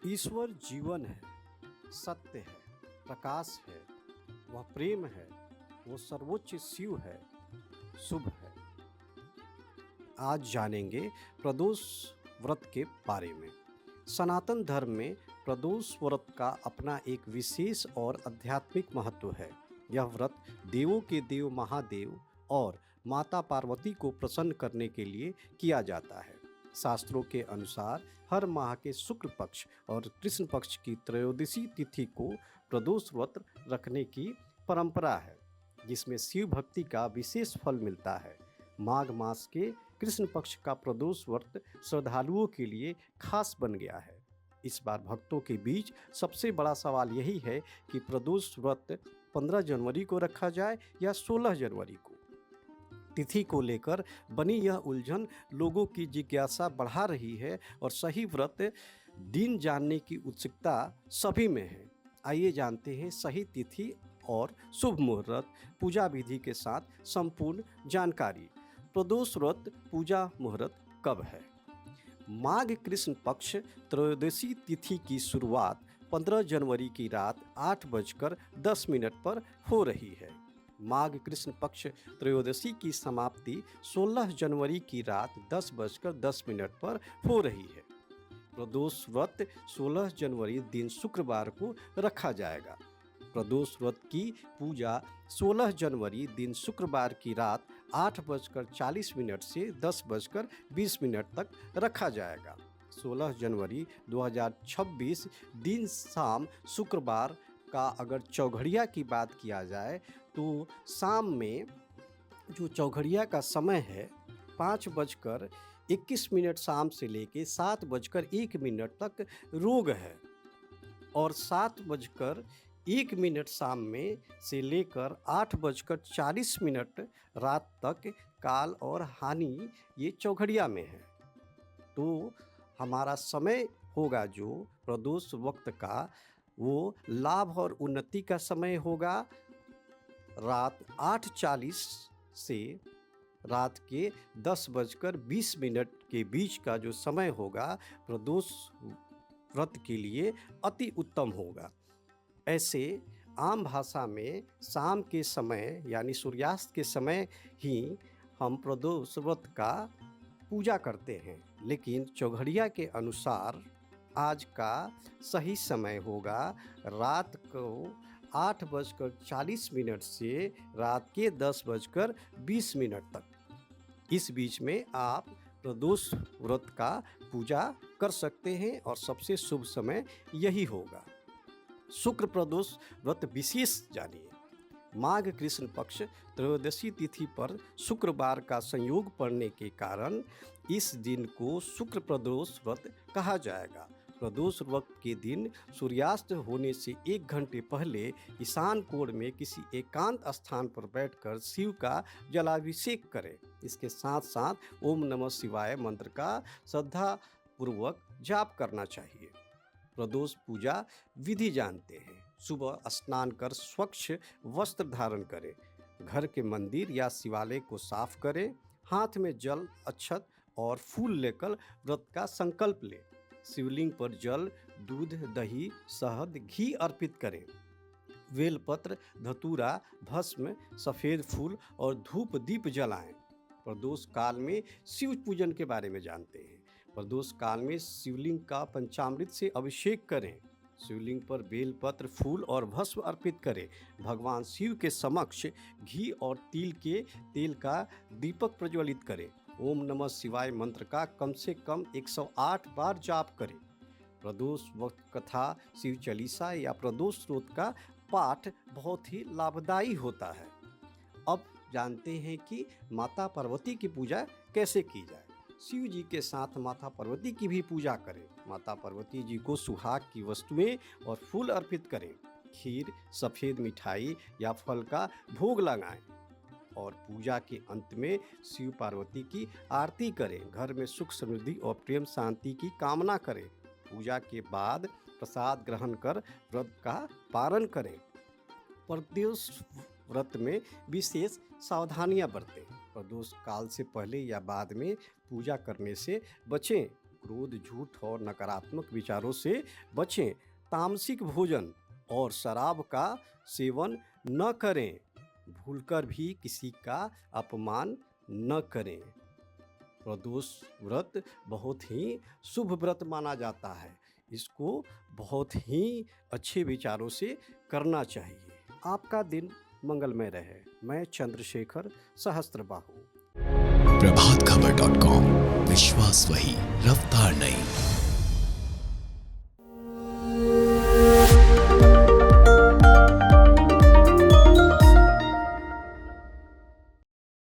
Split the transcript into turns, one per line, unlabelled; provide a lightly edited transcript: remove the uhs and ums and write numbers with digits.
ईश्वर जीवन है, सत्य है, प्रकाश है, वह प्रेम है, वो सर्वोच्च शिव है, शुभ है। आज जानेंगे प्रदोष व्रत के बारे में। सनातन धर्म में प्रदोष व्रत का अपना एक विशेष और आध्यात्मिक महत्व है। यह व्रत देवों के देव महादेव और माता पार्वती को प्रसन्न करने के लिए किया जाता है। शास्त्रों के अनुसार हर माह के शुक्ल पक्ष और कृष्ण पक्ष की त्रयोदशी तिथि को प्रदोष व्रत रखने की परंपरा है, जिसमें शिव भक्ति का विशेष फल मिलता है। माघ मास के कृष्ण पक्ष का प्रदोष व्रत श्रद्धालुओं के लिए खास बन गया है। इस बार भक्तों के बीच सबसे बड़ा सवाल यही है कि प्रदोष व्रत 15 जनवरी को रखा जाए या 16 जनवरी को। तिथि को लेकर बनी यह उलझन लोगों की जिज्ञासा बढ़ा रही है और सही व्रत दिन जानने की उत्सुकता सभी में है। आइए जानते हैं सही तिथि और शुभ मुहूर्त, पूजा विधि के साथ संपूर्ण जानकारी। प्रदोष व्रत पूजा मुहूर्त कब है? माघ कृष्ण पक्ष त्रयोदशी तिथि की शुरुआत 15 जनवरी की रात 8:10 पर हो रही है। माघ कृष्ण पक्ष त्रयोदशी की समाप्ति 16 जनवरी की रात 10:10 पर हो रही है। प्रदोष व्रत 16 जनवरी दिन शुक्रवार को रखा जाएगा। प्रदोष व्रत की पूजा 16 जनवरी दिन शुक्रवार की रात 8:40 से 10:20 तक रखा जाएगा। 16 जनवरी 2026 दिन शाम शुक्रवार का अगर चौघड़िया की बात किया जाए तो शाम में जो चौघड़िया का समय है 5:21 शाम से लेके 7:01 तक रोग है और 7:01 शाम में से लेकर 8:40 रात तक काल और हानि ये चौघड़िया में है। तो हमारा समय होगा जो प्रदोष वक्त का वो लाभ और उन्नति का समय होगा। रात 8:40 से रात के 10:20 के बीच का जो समय होगा प्रदोष व्रत के लिए अति उत्तम होगा। ऐसे आम भाषा में शाम के समय यानी सूर्यास्त के समय ही हम प्रदोष व्रत का पूजा करते हैं, लेकिन चौघड़िया के अनुसार आज का सही समय होगा रात को 8:40 से रात के 10:20 तक। इस बीच में आप प्रदोष व्रत का पूजा कर सकते हैं और सबसे शुभ समय यही होगा। शुक्र प्रदोष व्रत विशेष जानिए। माघ कृष्ण पक्ष त्रयोदशी तिथि पर शुक्रवार का संयोग पड़ने के कारण इस दिन को शुक्र प्रदोष व्रत कहा जाएगा। प्रदोष व्रत के दिन सूर्यास्त होने से 1 घंटे पहले ईशान कोण में किसी एकांत स्थान पर बैठकर शिव का जलाभिषेक करें। इसके साथ साथ ओम नमः शिवाय मंत्र का श्रद्धापूर्वक जाप करना चाहिए। प्रदोष पूजा विधि जानते हैं। सुबह स्नान कर स्वच्छ वस्त्र धारण करें। घर के मंदिर या शिवालय को साफ करें। हाथ में जल, अक्षत और फूल लेकर व्रत का संकल्प लें। शिवलिंग पर जल, दूध, दही, शहद, घी अर्पित करें। बेलपत्र, धतूरा, भस्म, सफ़ेद फूल और धूप दीप जलाएं। प्रदोष काल में शिव पूजन के बारे में जानते हैं। प्रदोष काल में शिवलिंग का पंचामृत से अभिषेक करें। शिवलिंग पर बेलपत्र, फूल और भस्म अर्पित करें। भगवान शिव के समक्ष घी और तिल के तेल का दीपक प्रज्वलित करें। ओम नमः शिवाय मंत्र का कम से कम 108 बार जाप करें। प्रदोष वक्त कथा, शिव चालीसा या प्रदोष स्तोत्र का पाठ बहुत ही लाभदायी होता है। अब जानते हैं कि माता पार्वती की पूजा कैसे की जाए। शिव जी के साथ माता पार्वती की भी पूजा करें। माता पार्वती जी को सुहाग की वस्तुएं और फूल अर्पित करें। खीर, सफ़ेद मिठाई या फल का भोग लगाएं और पूजा के अंत में शिव पार्वती की आरती करें। घर में सुख, समृद्धि और प्रेम शांति की कामना करें। पूजा के बाद प्रसाद ग्रहण कर व्रत का पारण करें। प्रदोष व्रत में विशेष सावधानियां बरतें। प्रदोष काल से पहले या बाद में पूजा करने से बचें। क्रोध, झूठ और नकारात्मक विचारों से बचें। तामसिक भोजन और शराब का सेवन न करें। भूलकर भी किसी का अपमान न करें। प्रदोष व्रत बहुत ही शुभ व्रत माना जाता है। इसको बहुत ही अच्छे विचारों से करना चाहिए। आपका दिन मंगलमय रहे। मैं चंद्रशेखर सहस्त्रबाहु।
प्रभातखबर.com, विश्वास वही, रफ्तार नहीं।